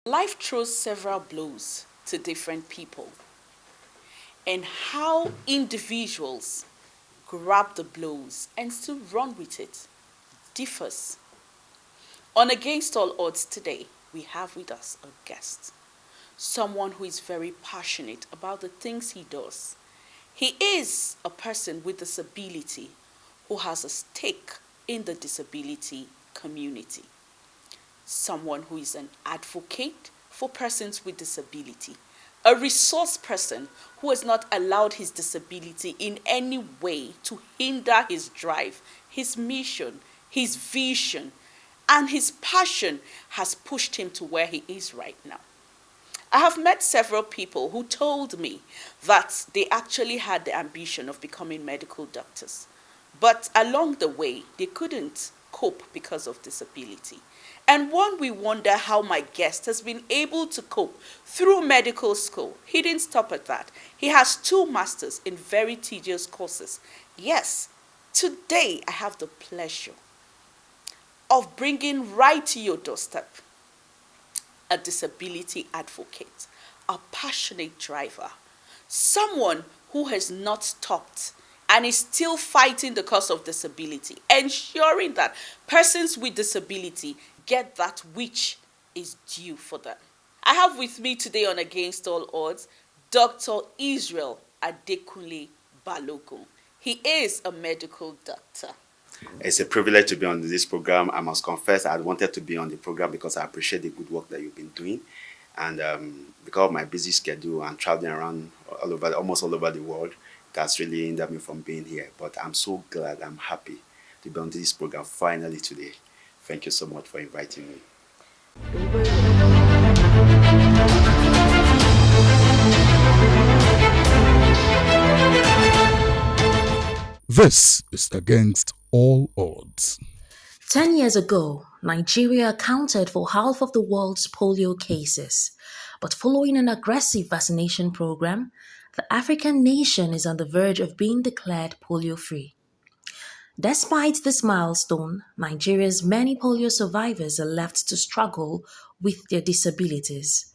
Life throws several blows to different people, and how individuals grab the blows and still run with it differs. On Against All Odds today, we have with us a guest, someone who is very passionate about the things he does. He is a person with disability who has a stake in the disability community. Someone who is an advocate for persons with disability. A resource person who has not allowed his disability in any way to hinder his drive, his mission, his vision, and his passion has pushed him to where he is right now. I have met several people who told me that they actually had the ambition of becoming medical doctors, but along the way, they couldn't cope because of disability. And one, we wonder how my guest has been able to cope through medical school. He didn't stop at that. He has 2 masters in very tedious courses. Yes, today I have the pleasure of bringing right to your doorstep a disability advocate, a passionate driver, someone who has not stopped and is still fighting the cause of disability, ensuring that persons with disability get that which is due for them. I have with me today on Against All Odds, Dr. Israel Adekunle Balogun. He is a medical doctor. It's a privilege to be on this program. I must confess I wanted to be on the program because I appreciate the good work that you've been doing. And because of my busy schedule and traveling around almost all over the world, that's really hindered me from being here. But I'm so glad, I'm happy to be on this program finally today. Thank you so much for inviting me. This is Against All Odds. 10 years ago, Nigeria accounted for half of the world's polio cases. But following an aggressive vaccination program, the African nation is on the verge of being declared polio-free. Despite this milestone, Nigeria's many polio survivors are left to struggle with their disabilities.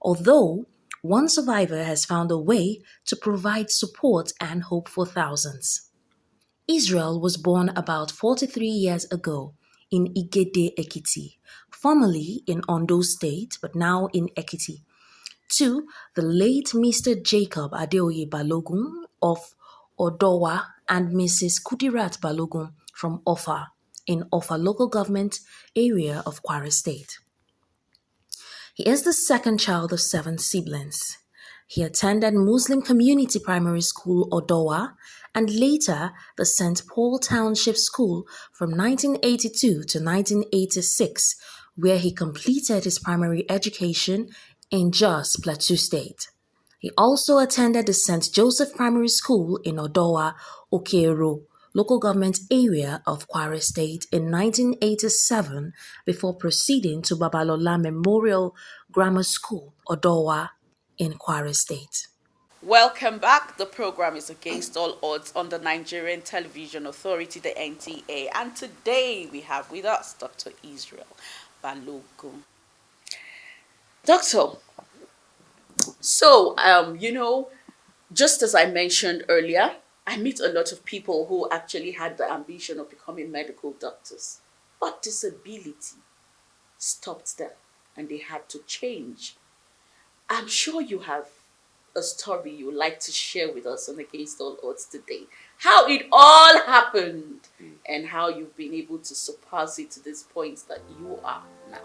Although one survivor has found a way to provide support and hope for thousands. Israel was born about 43 years ago in Igede, Ekiti, formerly in Ondo State, but now in Ekiti, to the late Mr. Jacob Adeoye Balogun of Odowa and Mrs. Kudirat Balogun from Offa, in Offa local government area of Kwara State. He is the second child of 7 siblings. He attended Muslim Community Primary School Odowa and later the St. Paul Township School from 1982 to 1986, where he completed his primary education in Jos, Plateau State. He also attended the St. Joseph Primary School in Odowa, Okero, local government area of Kwara State in 1987 before proceeding to Babalola Memorial Grammar School, Odowa, in Kwara State. Welcome back. The program is Against All Odds on the Nigerian Television Authority, the NTA. And today we have with us Dr. Israel Balogun. Doctor, so, just as I mentioned earlier, I meet a lot of people who actually had the ambition of becoming medical doctors, but disability stopped them and they had to change. I'm sure you have a story you would like to share with us on Against All Odds today. How it all happened and how you've been able to surpass it to this point that you are now.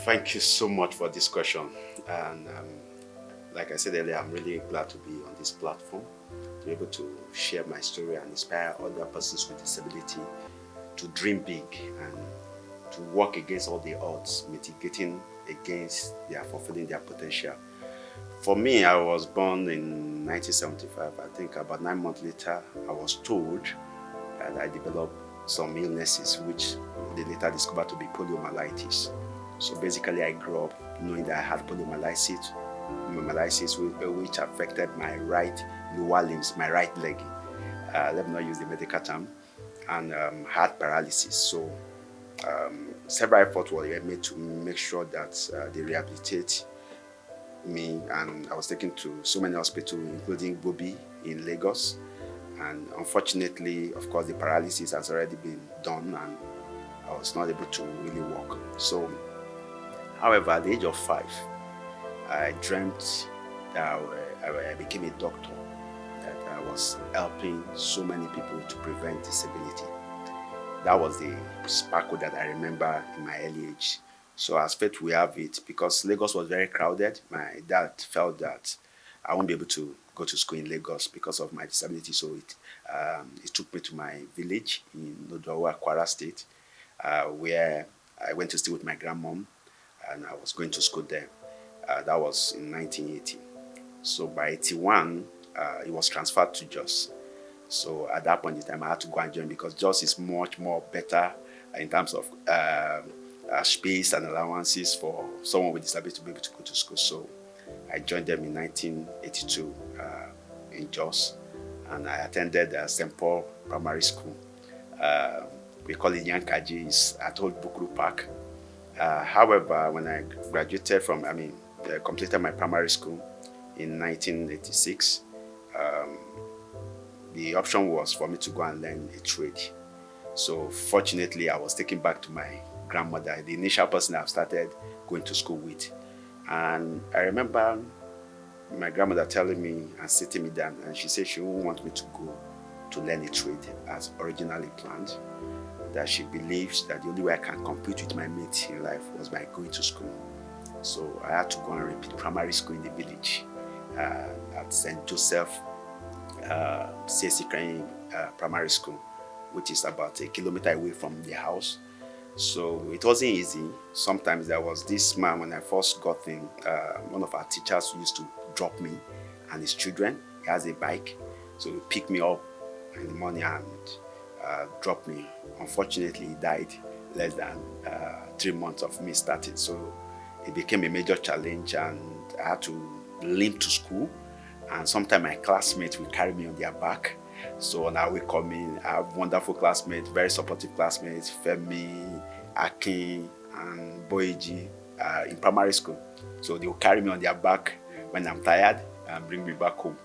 Thank you so much for this question. And like I said earlier, I'm really glad to be on this platform, to be able to share my story and inspire other persons with disability to dream big and to work against all the odds, mitigating against their fulfilling their potential. For me, I was born in 1975. I think about 9 months later, I was told that I developed some illnesses which they later discovered to be poliomyelitis. So basically, I grew up knowing that I had poliomyelitis, which affected my right lower limbs, my right leg. Let me not use the medical term, and had paralysis. So several efforts were made to make sure that they rehabilitate me, and I was taken to so many hospitals, including Bobi in Lagos. And unfortunately, of course, the paralysis has already been done, and I was not able to really walk. So, however, at the age of 5, I dreamt that I became a doctor, that I was helping so many people to prevent disability. That was the sparkle that I remember in my early age. So as fate we have it, because Lagos was very crowded, my dad felt that I won't be able to go to school in Lagos because of my disability. So it took me to my village in Odowa, Kwara State, where I went to stay with my grandmom, and I was going to school there. That was in 1980. So by 81, it was transferred to Jos. So at that point in time, I had to go and join because Jos is much more better in terms of space and allowances for someone with disability to be able to go to school. So I joined them in 1982 in Jos, and I attended St. Paul Primary School. We call it Yankaji, it's at Old Bukuru Park. However, when I graduated completed my primary school in 1986, the option was for me to go and learn a trade. So fortunately, I was taken back to my grandmother, the initial person I've started going to school with. And I remember my grandmother telling me and sitting me down, and she said she wouldn't want me to go to learn a trade as originally planned, that she believes that the only way I can compete with my mates in life was by going to school. So I had to go and repeat primary school in the village at St. Joseph CSC Primary School, which is about a kilometer away from the house. So it wasn't easy. Sometimes there was this man, when I first got in, one of our teachers used to drop me and his children. He has a bike, so he picked me up in the morning and dropped me. Unfortunately, he died less than 3 months of me starting. So it became a major challenge, and I had to limp to school. And sometimes my classmates will carry me on their back. So now we come in, I have wonderful classmates, very supportive classmates, Femi, Akin, and Boeji in primary school. So they will carry me on their back when I'm tired and bring me back home.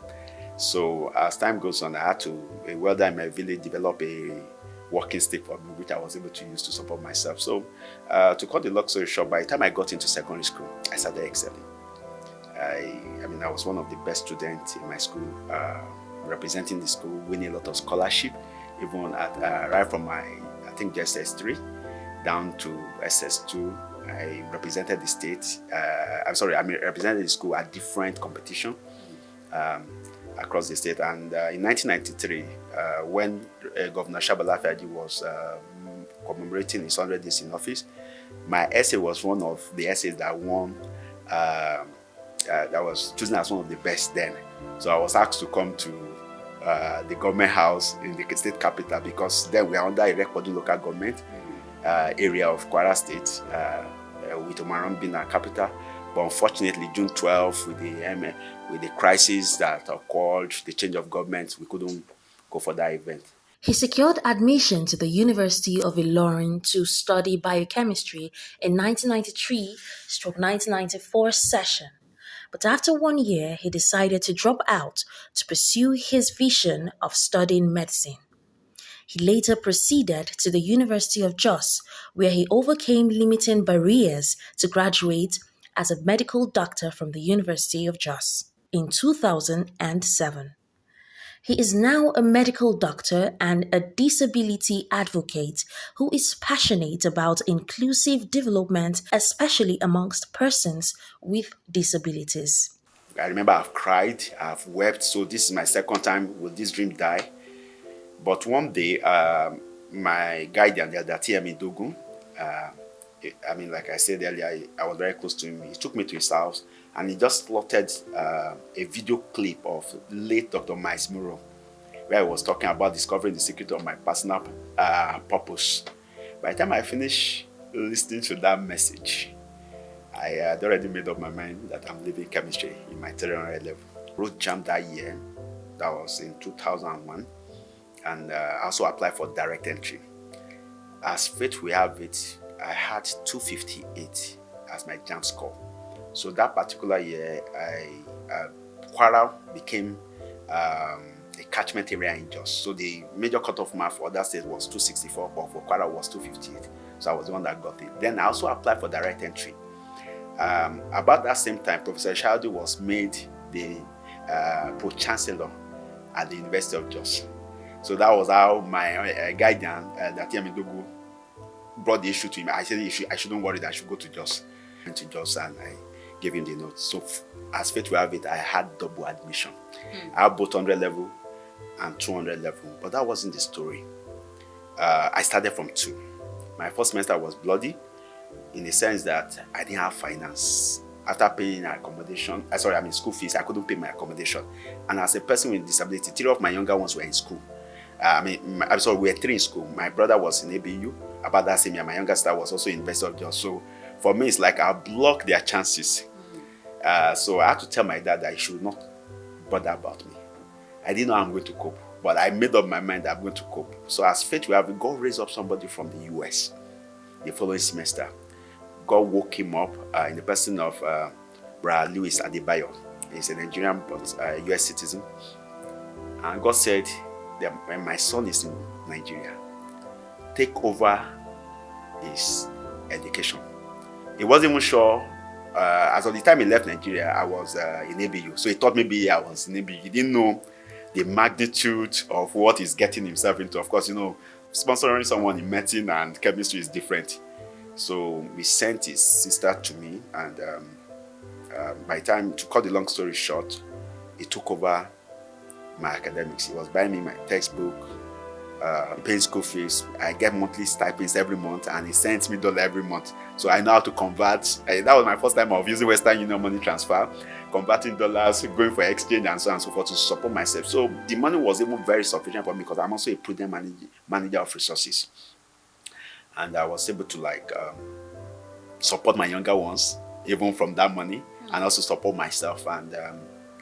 So as time goes on, I had to, a welder in my village, develop a walking stick for me, which I was able to use to support myself. So to cut the long story short, by the time I got into secondary school, I started excelling. I was one of the best students in my school, representing the school, winning a lot of scholarship, even at right from my, I think, just S3 down to SS2. I represented the state. Represented the school at different competition across the state. And in 1993, when Governor Shabala Faji was commemorating his 100 days in office, my essay was one of the essays that won. That was chosen as one of the best then. So I was asked to come to the government house in the state capital, because then we are under a Rekpodu local government area of Kwara State, with Omaran being our capital. But unfortunately, June 12, with the crisis that occurred, the change of government, we couldn't go for that event. He secured admission to the University of Ilorin to study biochemistry in 1993-1994 session. But after 1 year, he decided to drop out to pursue his vision of studying medicine. He later proceeded to the University of Jos, where he overcame limiting barriers to graduate as a medical doctor from the University of Jos in 2007. He is now a medical doctor and a disability advocate who is passionate about inclusive development, especially amongst persons with disabilities. I remember I've cried, I've wept, so this is my second time will this dream die. But one day, my guardian, the TM in Dogun, Like I said earlier, I was very close to him. He took me to his house and he just slotted a video clip of late Dr. Miles Muro, where I was talking about discovering the secret of my personal purpose. By the time I finished listening to that message, I had already made up my mind that I'm leaving chemistry in my 300 level. Wrote JAM that year, that was in 2001, and I also applied for direct entry. As fate will have it, I had 258 as my JAM score. So that particular year, Kwara became a catchment area in Jos. So the major cutoff mark for other states was 264, but for Kwara was 258. So I was the one that got it. Then I also applied for direct entry. About that same time, Professor Shaldi was made the pro-chancellor at the University of Jos. So that was how my guardian, Dr. Dogu, brought the issue to him. I said I shouldn't worry, that I should go to Jos. I went to Jos and I gave him the notes. So as fate will have it, I had double admission. I had both 100 level and 200 level, but that wasn't the story. I started from 2. My first semester was bloody in the sense that I didn't have finance. After paying accommodation, school fees, I couldn't pay my accommodation. And as a person with disability, 3 of my younger ones were in school. We were 3 in school. My brother was in ABU. About that same year, my younger sister was also in University of Jos. So for me, it's like I blocked their chances. So I had to tell my dad that he should not bother about me. I didn't know how I'm going to cope, but I made up my mind that I'm going to cope. So as fate will have it, God raised up somebody from the US the following semester. God woke him up in the person of Brother Louis Adebayo. He's a Nigerian but US citizen. And God said, when my son is in Nigeria, take over his education. He wasn't even sure. As of the time he left Nigeria, I was in ABU. So he thought maybe I was in ABU. He didn't know the magnitude of what he's getting himself into. Of course, sponsoring someone in medicine and chemistry is different. So we sent his sister to me, and by the time, to cut the long story short, he took over my academics. He was buying me my textbook, paying school fees. I get monthly stipends every month, and he sends me $1 every month. So I know how to convert. That was my first time of using Western Union money transfer, converting dollars, going for exchange, and so on and so forth to support myself. So the money was even very sufficient for me because I'm also a prudent manager of resources. And I was able to support my younger ones, even from that money, and also support myself. And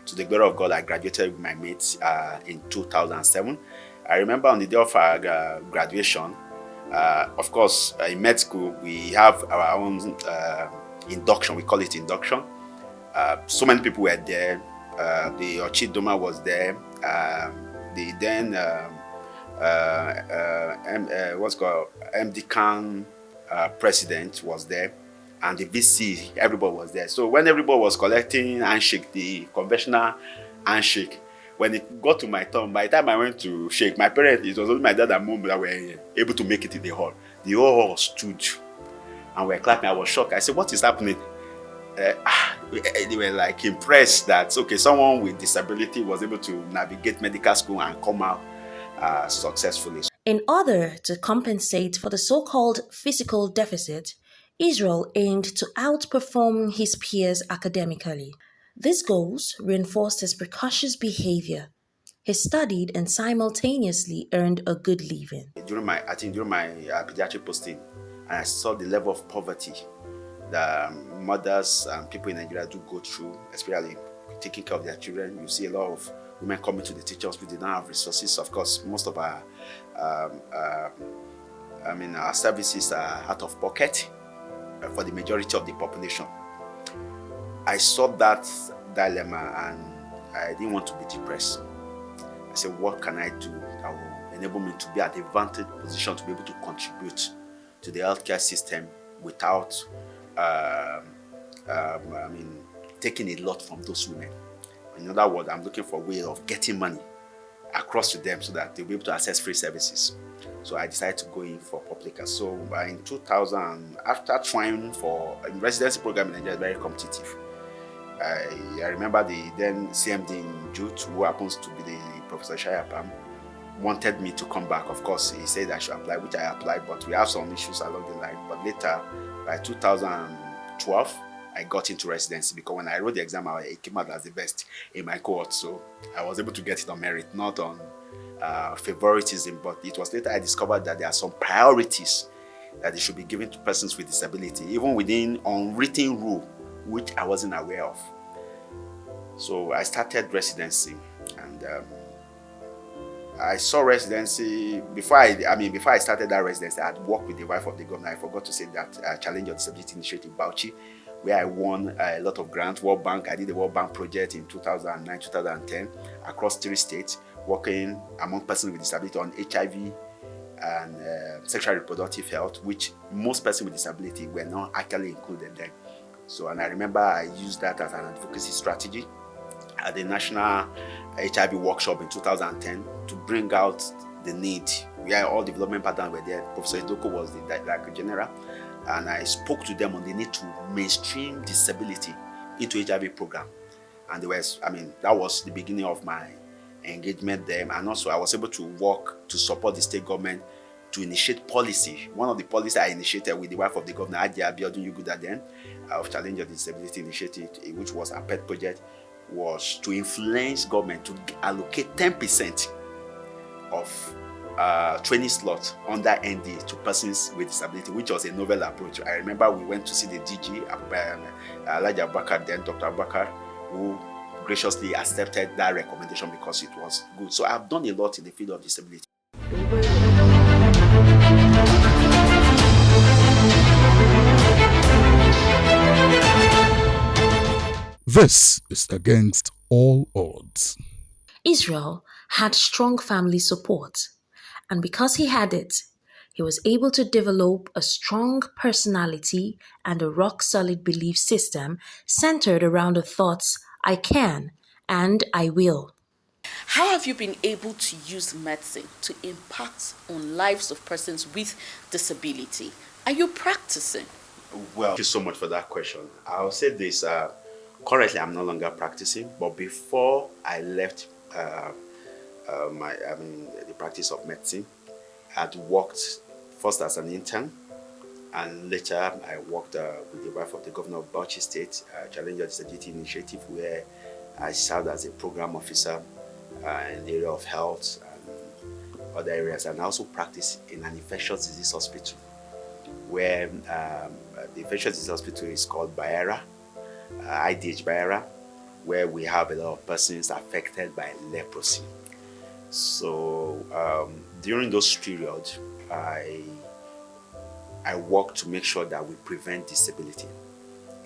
to the glory of God, I graduated with my mates in 2007. I remember on the day of our graduation, of course, in med school, we have our own induction. We call it induction. So many people were there. The Ochidoma was there. The then MD Khan president was there, and the VC, everybody was there. So when everybody was collecting handshake, the conventional handshake, when it got to my turn, by the time I went to shake, my parents, it was only my dad and mom that were able to make it in the hall. The whole hall stood and were clapping. I was shocked. I said, what is happening? They were impressed that, okay, someone with disability was able to navigate medical school and come out successfully. In order to compensate for the so-called physical deficit, Israel aimed to outperform his peers academically. These goals reinforced his precocious behavior. He studied and simultaneously earned a good living. During my pediatric posting, and I saw the level of poverty that mothers and people in Nigeria do go through, especially taking care of their children. You see a lot of women coming to the teachers' hospital, they don't have resources. Of course, most of our services are out of pocket for the majority of the population. I saw that dilemma and I didn't want to be depressed. I said, what can I do that will enable me to be at the advantage position to be able to contribute to the healthcare system without taking a lot from those women. In other words, I'm looking for a way of getting money across to them so that they'll be able to access free services. So I decided to go in for public health. So in 2000, after trying for a residency program in Nigeria, is very competitive. I remember the then CMD in Jute, who happens to be the Professor Shayapam, wanted me to come back. Of course, he said I should apply, which I applied, but we have some issues along the line. But later, by 2012, I got into residency because when I wrote the exam, it came out as the best in my cohort. So I was able to get it on merit, not on favoritism. But it was later I discovered that there are some priorities that they should be given to persons with disability, even within unwritten rule, which I wasn't aware of. So I started residency, and I saw residency before I started that residency. I had worked with the wife of the governor. I forgot to say that Challenge Your Disability Initiative Bauchi, where I won a lot of grants. World Bank. I did the World Bank project in 2009, 2010 across 3 states, working among persons with disability on HIV and sexual reproductive health, which most persons with disability were not actually included there. So, and I remember I used that as an advocacy strategy at the National HIV Workshop in 2010 to bring out the need. Where all development partners were there. Professor Idoko was the Director General, and I spoke to them on the need to mainstream disability into HIV program. And that was the beginning of my engagement there. And also I was able to work to support the state government to initiate policy. One of the policies I initiated with the wife of the governor, Balogun Yuguda then, of Challenge Your Disability Initiative, which was a pet project, was to influence government to allocate 10% of training slots under ND to persons with disability, which was a novel approach. I remember we went to see the DG, Elijah Abubakar, then Dr. Abubakar, who graciously accepted that recommendation because it was good. So I've done a lot in the field of disability. This is Against All Odds. Israel had strong family support, and because he had it, he was able to develop a strong personality and a rock-solid belief system centered around the thoughts, I can and I will. How have you been able to use medicine to impact on lives of persons with disability? Are you practicing? Well, thank you so much for that question. I'll say this. Currently, I'm no longer practicing, but before I left the practice of medicine, I had worked first as an intern, and later I worked with the wife of the governor of Bauchi State, Challenge Your Disability Initiative, where I served as a program officer in the area of health and other areas, and I also practiced in an infectious disease hospital, where the infectious disease hospital is called Bayera, IDH Bayera, where we have a lot of persons affected by leprosy. So during those periods, I work to make sure that we prevent disability.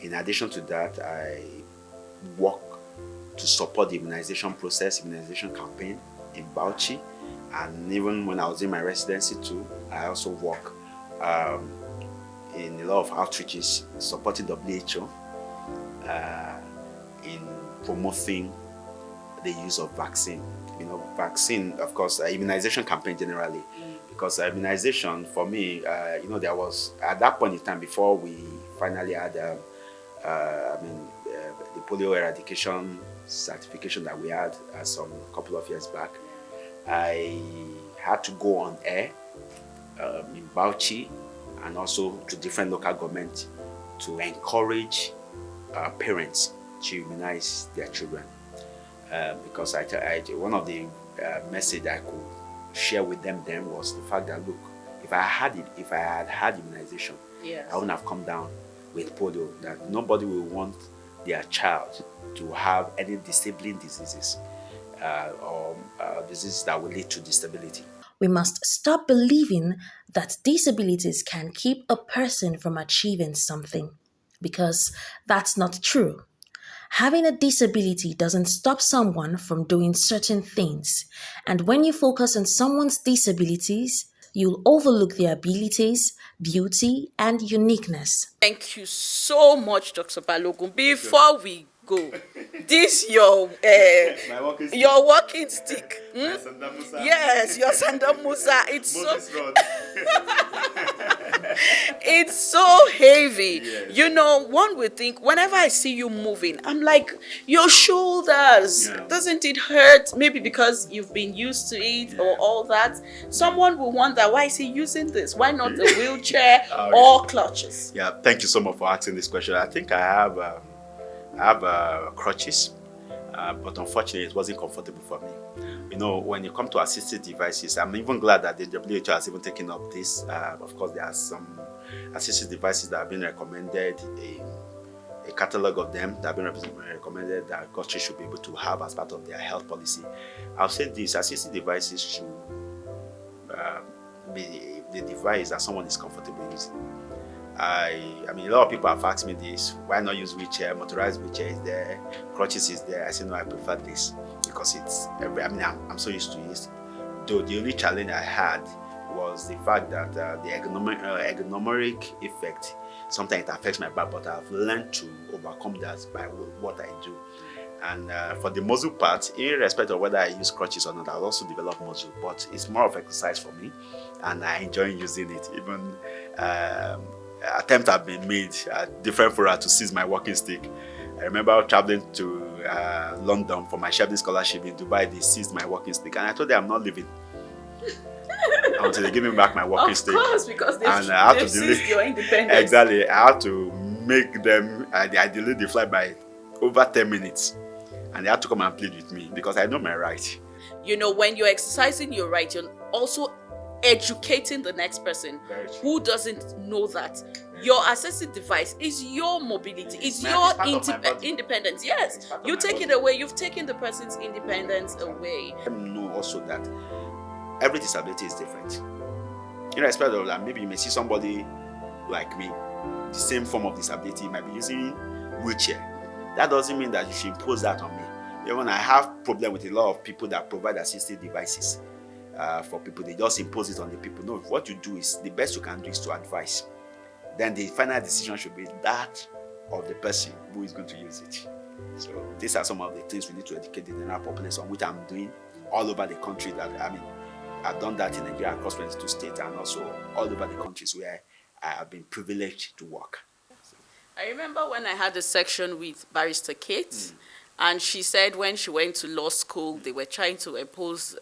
In addition to that, I work to support the immunization process, immunization campaign in Bauchi, and even when I was in my residency too, I also work in a lot of outreaches supporting WHO in promoting the use of vaccine. Vaccine, of course, immunization campaign generally, because immunization for me, there was at that point in time before we finally had the polio eradication certification that we had some couple of years back. I had to go on air in Bauchi and also to different local governments to encourage parents to immunize their children, because one of the message I could share with them then was the fact that, look, if I had had immunization, Yes. I wouldn't have come down with polio. That nobody will want their child to have any disabling diseases or diseases that will lead to disability. We must stop believing that disabilities can keep a person from achieving something, because that's not true. Having a disability doesn't stop someone from doing certain things, and when you focus on someone's disabilities, you'll overlook their abilities, beauty, and uniqueness. Thank you so much, Dr. Balogun. Before we go, this your walking stick. Yes, your Sanda Musa. It's so heavy. TV, Yes. you know, one would think whenever I see you moving, I'm like, your shoulders, Yeah. doesn't it hurt? Maybe because you've been used to it or all that. Someone will wonder, why is he using this? Why not a wheelchair or clutches? Yeah, thank you so much for asking this question. I think I have crutches, but unfortunately, it wasn't comfortable for me. You know, when you come to assistive devices, I'm even glad that the WHO has even taken up this. Of course, there are some assistive devices that have been recommended, a catalog of them that have been recommended that countries should be able to have as part of their health policy. I'll say this: assistive devices should be the device that someone is comfortable using. I mean, a lot of people have asked me this: why not use wheelchair? Motorized wheelchair is there, crutches is there. I say no, I prefer this because it's. I'm so used to it. Though the only challenge I had was the fact that the ergonomic effect sometimes it affects my back, but I've learned to overcome that by what I do. And for the muscle part, irrespective of whether I use crutches or not, I'll also develop muscle. But it's more of exercise for me, and I enjoy using it. Even attempts have been made at different fora to seize my walking stick. I remember traveling to London for my Shepherd scholarship in Dubai. They seized my walking stick, and I told them I'm not leaving until they give me back my walking stick. Of course, because they've seized your independence. Exactly. I had to make them. I delayed the flight by over 10 minutes, and they had to come and plead with me because I know my right. You know, when you're exercising your right, you're also educating the next person who doesn't know that your assistive device is your mobility, it's your independence. Yes, you take it away. You've taken the person's independence away. I know also that every disability is different. Irrespective of that, maybe you may see somebody like me, the same form of disability, might be using wheelchair. That doesn't mean that you should impose that on me. Even I have problem with a lot of people that provide assistive devices for people. They just impose it on the people. No, what you do is the best you can do is to advise. Then the final decision should be that of the person who is going to use it. So these are some of the things we need to educate the general population, which I'm doing all over the country. I've done that in Nigeria across 22 states and also all over the countries where I have been privileged to work. I remember when I had a section with Barrister Kate, and she said when she went to law school, they were trying to impose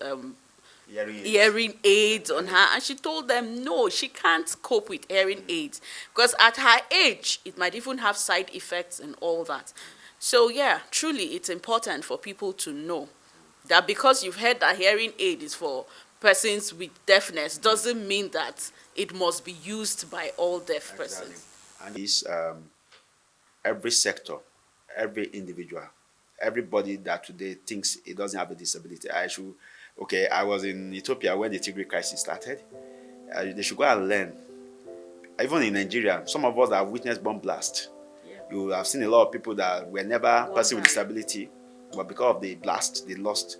hearing aids on her, and she told them no, she can't cope with hearing aids because at her age, it might even have side effects and all that. So yeah, truly, it's important for people to know that because you've heard that hearing aid is for persons with deafness doesn't mean that it must be used by all deaf persons. And it's every sector, every individual, everybody that today thinks it doesn't have a disability. I was in Ethiopia when the Tigray crisis started. They should go and learn. Even in Nigeria, some of us have witnessed bomb blast. Yeah. You have seen a lot of people that were never person with disability, but because of the blast, they lost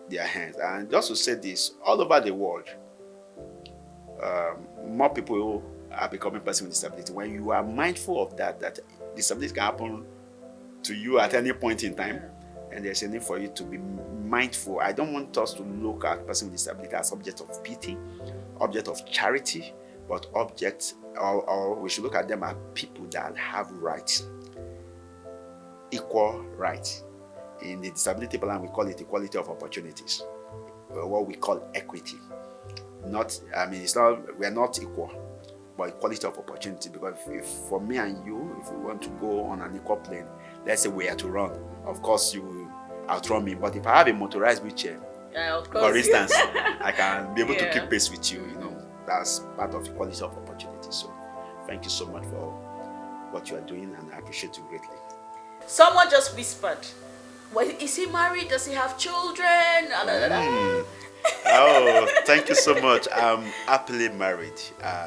their hands. And just to say this, all over the world, more people are becoming person with disability. When you are mindful of that disability can happen to you at any point in time, and there's a need for you to be mindful. I don't want us to look at person with disability as object of pity, object of charity, but or we should look at them as people that have rights, equal rights. In the disability plan, we call it equality of opportunities, or what we call equity. We're not equal, but equality of opportunity. Because if for me and you, if we want to go on an equal plane, let's say we are to run, of course you will outrun me. But if I have a motorized wheelchair, for instance, I can be able to keep pace with you. You know, that's part of equality of opportunity. So, thank you so much for what you are doing, and I appreciate you greatly. Someone just whispered, "Well, is he married? Does he have children?" Oh, thank you so much. I'm happily married.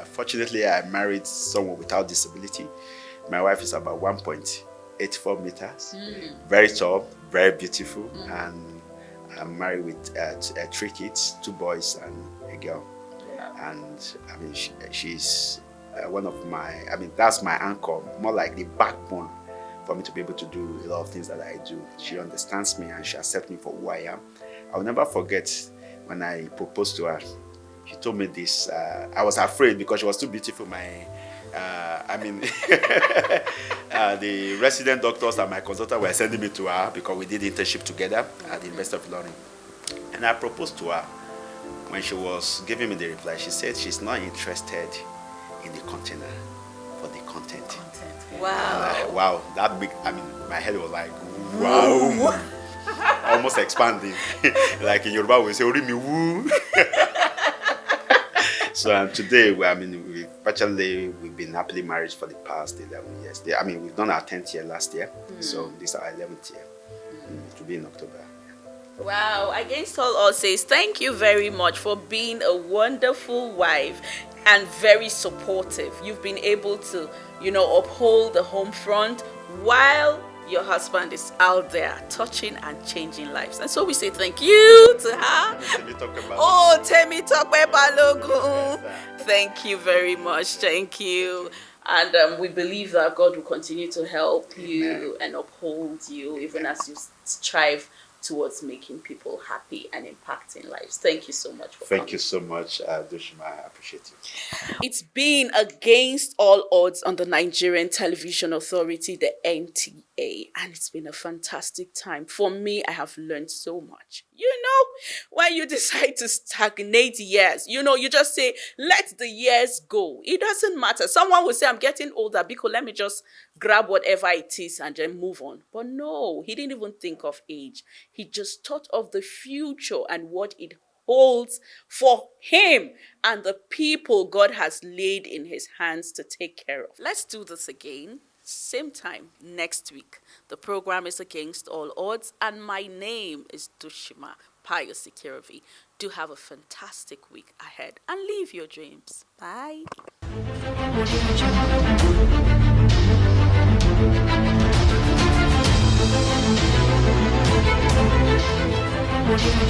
Fortunately, I married someone without disability. My wife is about 1.84 meters, very tall, very beautiful, and I'm married with 3 kids, 2 boys and a girl. And she's one of that's my anchor, more like the backbone for me to be able to do a lot of things that I do. She understands me and she accepts me for who I am. I'll never forget when I proposed to her. She told me this. I was afraid because she was too beautiful. My I mean, the resident doctors and my consultant were sending me to her because we did internship together at the University of London. And I proposed to her. When she was giving me the reply, she said she's not interested in the container for the content. Wow. Wow, that big, I mean, my head was like, wow. Almost expanding. Like in Yoruba, we say, Ori mi woo. So today, we've been happily married for the past 11 years. I mean, we've done our 10th year last year, so this is our 11th year. It will be in October. Wow, Against All Odds says thank you very much for being a wonderful wife and very supportive. You've been able to, uphold the home front while your husband is out there touching and changing lives. And so we say thank you to her. Oh, Temi Tokwe Balogun. Thank you very much. Thank you. And we believe that God will continue to help you and uphold you even as you strive towards making people happy and impacting lives. Thank you so much for Thank you so much, Dushima. I appreciate you. It's been Against All Odds on the Nigerian Television Authority, the NTA, and it's been a fantastic time. For me, I have learned so much. When you decide to stagnate years, you just say, let the years go. It doesn't matter. Someone will say, I'm getting older, because let me just grab whatever it is and then move on. But no, he didn't even think of age. He just thought of the future and what it holds for him and the people God has laid in his hands to take care of. Let's do this again. Same time next week. The program is Against All Odds, and my name is Dushima Pius Ikiravi. Do have a fantastic week ahead and live your dreams. Bye. Audio